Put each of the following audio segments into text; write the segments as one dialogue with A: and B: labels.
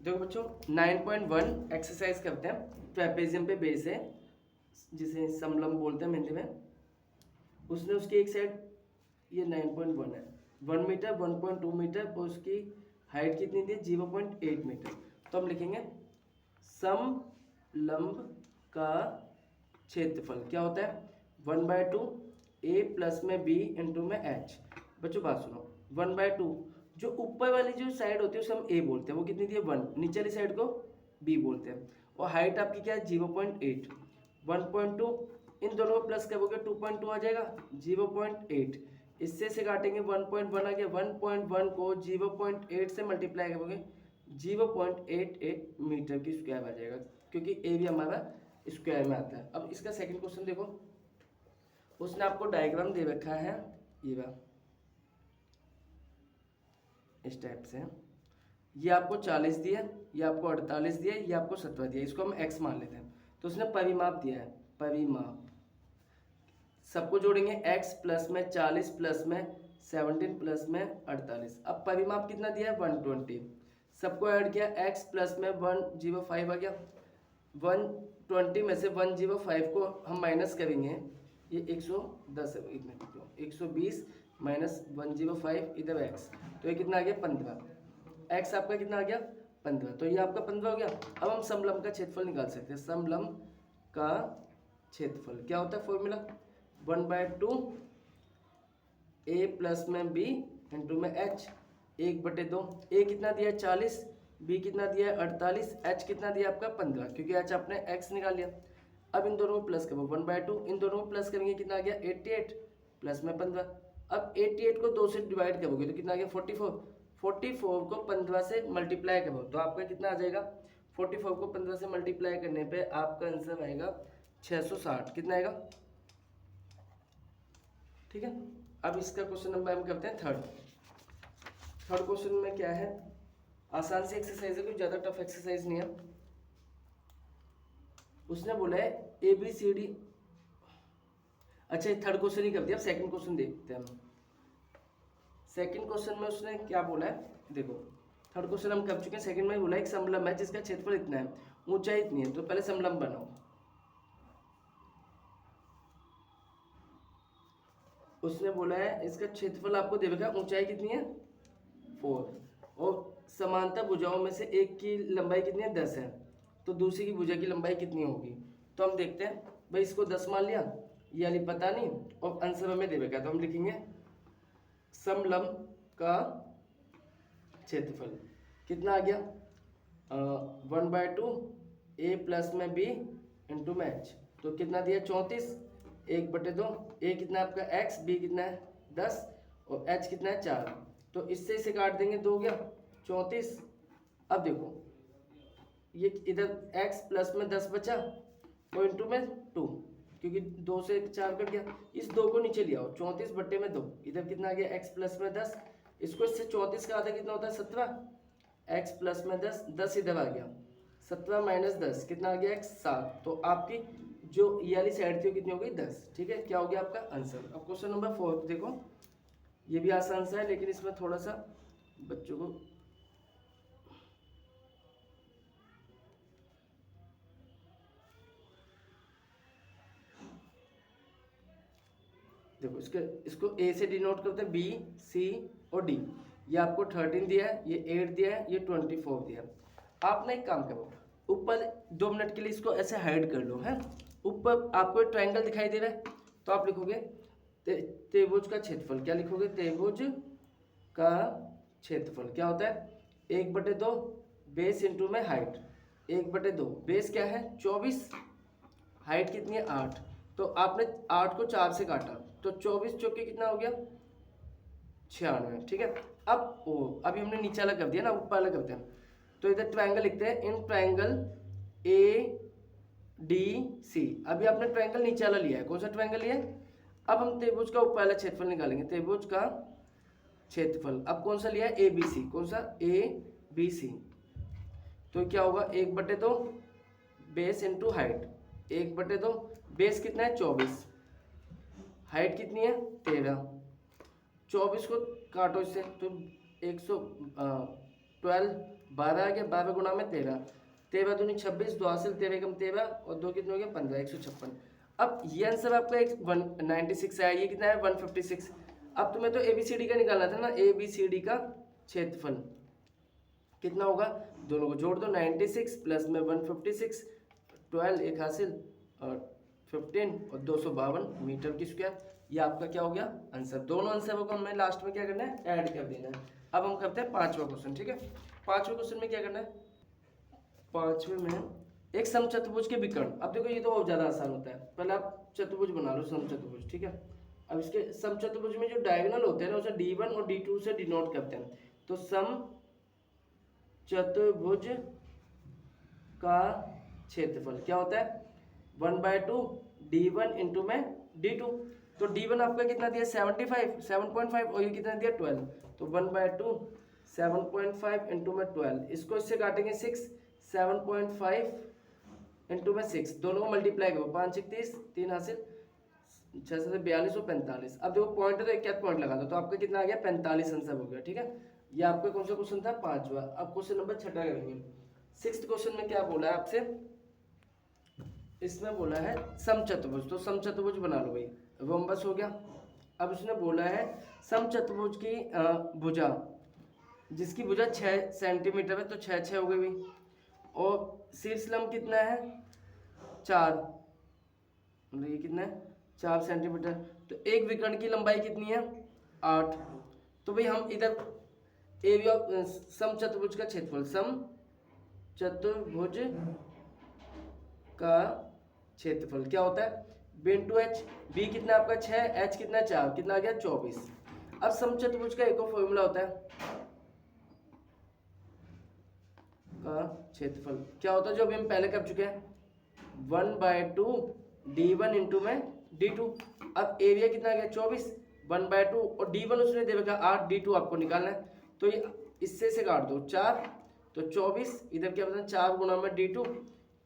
A: देखो बच्चों 9.1 एक्सरसाइज करते हैं। ट्रेपेजियम पे बेस है जिसे समलंब बोलते हैं हिंदी में। उसने उसकी एक साइड ये 9.1 है, 1 मीटर, 1.2 मीटर और उसकी हाइट कितनी थी 0.8 मीटर। तो हम लिखेंगे समलंब का क्षेत्रफल क्या होता है 1/2 ए प्लस में बी इंटू में एच। बच्चों बात सुनो, 1/2 जो ऊपर वाली जो साइड होती है उसे हम ए बोलते हैं, वो कितनी थी 1, नीचे वाली साइड को बी बोलते हैं। और हाइट आपकी क्या है 0.8, 1.2 इन दोनों को प्लस करोगे 2.2 आ जाएगा, 0.8 इससे से काटेंगे 1.1 आ गया, 1.1 को 0.8 से मल्टीप्लाई करोगे 0.88 मीटर की स्क्वायर आ जाएगा, क्योंकि ए भी हमारा स्क्वायर में आता है। अब इसका सेकंड क्वेश्चन देखो, उसने आपको डायग्राम दे रखा है ये रहा, इस टाइप से। ये आपको 40 दिया, ये आपको 48 दिया, ये आपको 17 दिया, इसको हम x मान लेते हैं। तो उसने परिमाप दिया है, परिमाप सबको जोड़ेंगे x प्लस में 40 प्लस में 17 प्लस में 48। अब परिमाप कितना दिया है 120, सबको ऐड किया x प्लस में 105 आ गया, 120 में से 105 को हम माइनस करेंगे, ये 110 है, 120 माइनस 105 इधर x, तो ये कितना आ गया 15। x आपका कितना आ गया 15, तो ये आपका 15 हो गया। अब हम समलंब का क्षेत्रफल निकाल सकते हैं। समलंब का क्षेत्रफल क्या होता है फॉर्मूला 1/2 ए प्लस में बी इंटू में एच, 1/2। ए कितना दिया है 40, बी कितना दिया है 48, एच कितना दिया आपका 15, क्योंकि एच आपने एक्स निकाल लिया। अब इन दोनों को प्लस करो 1/2, इन दोनों को प्लस करेंगे कितना आ गया 88 प्लस में 15। अब 88 को 2 से डिवाइड करोगे तो कितना आ गया 44, 44 को 15 से मल्टीप्लाई करो तो आपका कितना आ जाएगा, 44 को 15 से मल्टीप्लाई करने पे आपका आंसर आएगा 660। कितना आएगा, ठीक है। अब इसका क्वेश्चन नंबर हम करते हैं थर्ड क्वेश्चन में क्या है, आसान सी एक्सरसाइज है, कोई ज़्यादा टफ एक्सरसाइज नहीं है। उसने बोला है ए बी सी डी, अच्छा ये थर्ड क्वेश्चन ही कर दिया, अब सेकंड क्वेश्चन देखते हैं हम। सेकंड क्वेश्चन में उसने क्या बोला है, देखो थर्ड क्वेश्चन हम कर चुके हैं, सेकंड में बोला है एक समलंब है जिसका क्षेत्रफल इतना है, ऊंचाई इतनी है, तो पहले समलंब बनाओ। उसने बोला है इसका क्षेत्रफल आपको दे रखा है, ऊंचाई कितनी है 4, और समांतर भुजाओं में से एक की लंबाई कितनी है 10 है, तो दूसरी की भुजा की लंबाई कितनी होगी। तो हम देखते हैं भाई, इसको 10 मान लिया, ये वाली पता नहीं, और आंसर हमें दे रखा है, तो हम लिखेंगे समलंब का क्षेत्रफल कितना आ गया 1/2 ए प्लस में बी इंटू में एच, तो कितना दिया 34, 1/2, ए कितना है आपका x, b कितना है 10 और h कितना है 4, तो इससे इसे काट देंगे 2 गया 34। अब देखो ये इधर x प्लस में 10 बचा और इंटू में 2, क्योंकि 2 से 4 कट गया, इस 2 को नीचे ले आओ, 34/2, इधर कितना आ गया x प्लस में 10, इसको इससे 34 का आधा कितना होता है 17, x प्लस में 10, 10 इधर आ गया, 17 माइनस 10 कितना आ गया x 7, तो आपकी जो ये वाली साइड थी वो कितनी हो गई 10, ठीक है। क्या हो गया आपका आंसर। अब क्वेश्चन नंबर 4 देखो, ये भी आसान सा है लेकिन इसमें थोड़ा सा बच्चों को देखो, इसको ए से डिनोट करते हैं, बी सी और डी। ये आपको 13 दिया है, ये 8 दिया है, ये 24 दिया है। आप ना एक काम करो, ऊपर 2 मिनट के लिए इसको ऐसे हाइड कर लो है। ऊपर आपको ट्रायंगल दिखाई दे रहा है, तो आप लिखोगे त्रिभुज का क्षेत्रफल, क्या लिखोगे त्रिभुज का क्षेत्रफल क्या होता है 1/2 बेस इंटू में हाइट, 1/2 बेस क्या है 24, हाइट कितनी है 8, तो आपने 8 को 4 से काटा तो 24 चौके कितना हो गया 96, ठीक है। अब अभी हमने नीचे वाला कर दिया ना, ऊपर वाला करते हैं, तो इधर ट्रायंगल लिखते हैं, in triangle A D C. अभी आपने ट्रायंगल नीचे वाला लिया है, कौन सा ट्रायंगल लिया है। अब हम त्रिभुज का ऊपर वाला क्षेत्रफल निकालेंगे, त्रिभुज का क्षेत्रफल अब कौन सा लिया है ए बी सी, कौन सा ए बी सी, तो क्या होगा 1/2 बेस इंटू हाइट, 1/2 बेस कितना है 24, हाइट कितनी है 13, 24 को काटो इससे तो 112 12 आ गया, 12 गुना में 13, 13 दूनी 26, 2 हासिल, 13 कम 13 और 2 कितने हो गया 15, 156। अब ये आंसर आपका एक 196 आया, ये कितना है 156। अब तुम्हें तो ABCD का निकालना था ना, ABCD का क्षेत्रफल कितना होगा, दोनों को जोड़ दो, 96 प्लस में 156, 12 एक हासिल और 15 और 252 मीटर की स्क्वायर। ये आपका क्या हो गया आंसर। दोनों आंसरों को हमें लास्ट में क्या करना है, ऐड कर देना है। अब हम करते हैं पांचवा क्वेश्चन, ठीक है। पांचवें क्वेश्चन में क्या करना है, पांचवें में एक समचतुर्भुज के विकर्ण। अब देखो ये तो बहुत ज्यादा आसान होता है, पहले आप चतुर्भुज बना लो, समचतुर्भुज, ठीक है। अब इसके समचतुर्भुज में जो डायगोनल होते हैं ना, उसे D1 और D2 से डिनोट करते हैं। तो सम चतुर्भुज का क्षेत्रफल क्या होता है, 1/2 D1 इंटू में D2। तो D1 आपका कितना दिया 75, 7.5 और ये कितना दिया 12। तो 1/2 7.5 इंटू में 12, इसको इससे काटेंगे 6, 7.5 इंटू में 6, दोनों को मल्टीप्लाई करो, 5 31, 3 हासिल, 6 से 42 और 45। अब देखो पॉइंट है तो एक पॉइंट लगा दो, तो आपका कितना आ गया 45 आंसर हो गया, ठीक है। ये आपका कौन सा क्वेश्चन था, पांचवा। अब क्वेश्चन नंबर 6 करेंगे। 6th क्वेश्चन में क्या बोला है आपसे, इसमें बोला है समचतुर्भुज, तो समचतुर्भुज बना लो भाई, रोम्बस हो गया। अब उसने बोला है समचतुर्भुज की भुजा, जिसकी भुजा 6 सेंटीमीटर है, तो 6 6 हो गई भाई, और शीर्ष लंब कितना है 4, मतलब ये कितना है 4 सेंटीमीटर। तो एक विकर्ण की लंबाई कितनी है 8। तो भाई हम इधर एरिया समचतुर्भुज का क्षेत्रफल, समचतुर्भुज का क्षेत्रफल क्या होता है b इंटू एच। बी कितना आपका 6, एच कितना 4, कितना आ गया 24। अब समचतुर्भुज का एक और फॉर्मूला होता है का क्षेत्रफल क्या होता है, जो अभी हम पहले कर चुके हैं, 1/2 D1 इंटू में D2। अब एरिया कितना आ गया 24, 1/2 और D1 उसने दे रखा 8, D2 आपको निकालना है। तो ये इससे से काट दो 4, तो 24, इधर क्या बता 4 गुना में D2,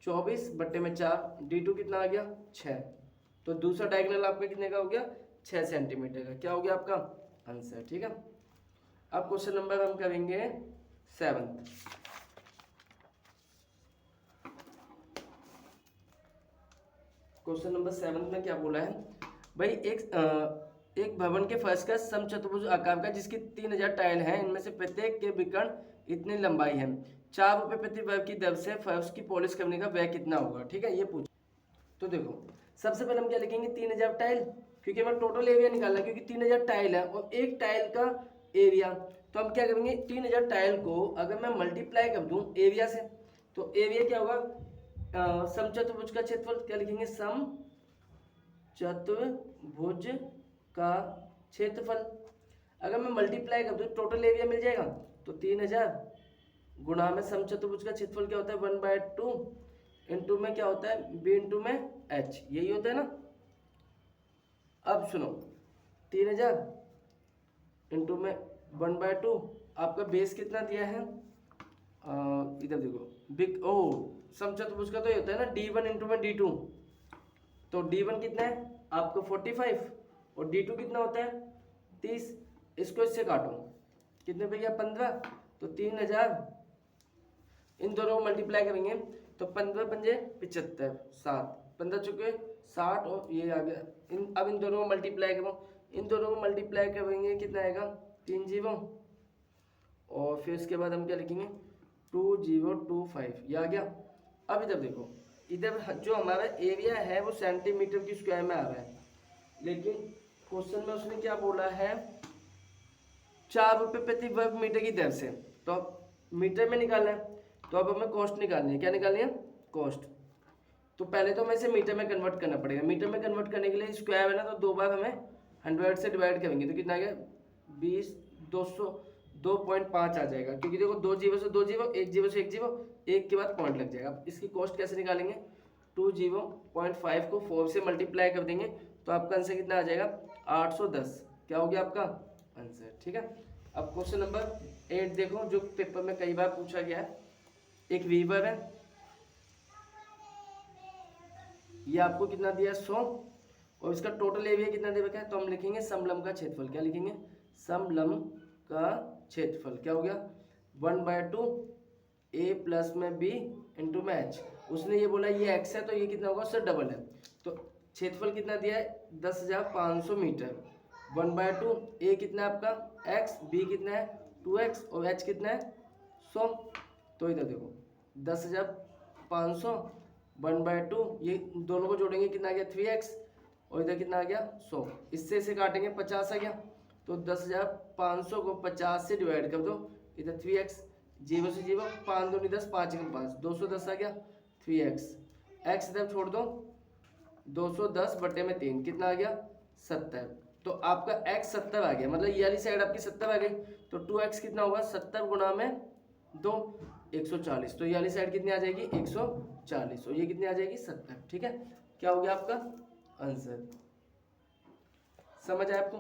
A: 24 बट्टे में 4, D2 कितना आ गया 6। तो दूसरा डायगोनल आपका कितने का हो गया 6 सेंटीमीटर का, क्या हो गया आपका आंसर, ठीक है। अब क्वेश्चन नंबर हम करेंगे 7th। क्वेश्चन नंबर 7 में क्या बोला है भाई, एक भवन के फर्श का समचतुर्भुज आकार का जिसकी 3000 टाइल हैं, इनमें से प्रत्येक के विकर्ण इतनी लंबाई है, 4 रुपए प्रति वर्ग की दर से फर्श की पॉलिश करने का व्यय कितना होगा, ठीक है। ये पूछ, तो देखो सबसे पहले हम क्या लिखेंगे 3000 टाइल, क्योंकि हमें टोटल एरिया निकालना है, क्योंकि 3000 टाइल है और एक टाइल का एरिया। तो हम क्या करेंगे 3000 टाइल को अगर मैं मल्टीप्लाई कर दूं एरिया से, तो एरिया क्या होगा समचतुर्भुज का क्षेत्रफल, क्या लिखेंगे समचतुर्भुज का क्षेत्रफल। अगर मैं मल्टीप्लाई कर दूं टोटल एरिया मिल जाएगा, तो 3000 गुणा में समचतुर्भुज का क्षेत्रफल क्या होता है 1/2 इंटू में क्या होता है b इंटू में h, यही होता है ना। अब सुनो 3000 इंटू में 1/2, आपका बेस कितना दिया है, इधर देखो बिग ओ समचतुर्भुज का तो ये होता है ना D1 इंटू में D2। तो D1 कितना है आपको 45 और D2 कितना होता है 30। इसको इससे काटो, कितने पे गया 15, तो 3000, इन दोनों को मल्टीप्लाई करेंगे तो 15 पंजे 75, 7 15 चुके 60 और ये आ गया। अब इन दोनों को मल्टीप्लाई करो, इन दोनों को मल्टीप्लाई करेंगे कितना आएगा 3 0, और फिर इसके बाद हम क्या लिखेंगे 2025, ये आ गया। अब इधर देखो, इधर जो हमारा एरिया है वो सेंटीमीटर की स्क्वायर में आ रहा है, लेकिन क्वेश्चन में उसने क्या बोला है 4 रुपये प्रति वर्ग मीटर की दर से, तो मीटर में निकालना है। तो अब हमें कॉस्ट निकालनी है, क्या निकालनी है कॉस्ट। तो पहले तो हमें इसे मीटर में कन्वर्ट करना पड़ेगा, मीटर में कन्वर्ट करने के लिए स्क्वायर है ना, तो 2 बार हमें 100 से डिवाइड करेंगे, तो कितना आ गया 20 200 2.5 आ जाएगा, क्योंकि देखो 2 जीरो से 2 जीरो, 1 जीरो से 1 जीरो, 1 के बाद पॉइंट लग जाएगा। इसकी कॉस्ट कैसे निकालेंगे 20.5 को 4 से मल्टीप्लाई कर देंगे, तो आपका आंसर कितना आ जाएगा 810, क्या हो गया आपका आंसर, ठीक है। अब क्वेश्चन नंबर 8 देखो, जो पेपर में कई बार पूछा गया है। एक वीवर है, ये आपको कितना दिया 100, और इसका टोटल एरिया कितना दे रखा है, तो हम लिखेंगे समलंब का क्षेत्रफल, क्या लिखेंगे समलंब का क्षेत्रफल, क्या हो गया 1/2 ए प्लस में बी इंटू में एच। उसने ये बोला ये एक्स है तो ये कितना होगा, उससे डबल है। तो क्षेत्रफल कितना दिया है 10,500 मीटर। 1/2 ए कितना है आपका एक्स, बी कितना है 2x और एच कितना है 100। तो इधर देखो 10,500 1/2, ये दोनों को जोड़ेंगे कितना आ गया 3x और इधर कितना आ गया 100। इससे इसे काटेंगे 50 आ गया। तो 10,500 को 50 से डिवाइड कर दो, इधर 3x, 0 से 0, 5 दूनी 10, 5 एकम 5, 210 आ गया 3x। x इधर छोड़ दो, 210/3 कितना आ गया 70। तो आपका x 70 आ गया, मतलब ये वाली साइड आपकी 70 आ गई। तो 2x कितना होगा 70 गुना में 2, 140। तो ये वाली साइड कितनी आ जाएगी 140 और ये कितनी आ जाएगी 70। ठीक है, क्या हो गया आपका आंसर। समझ आया आपको।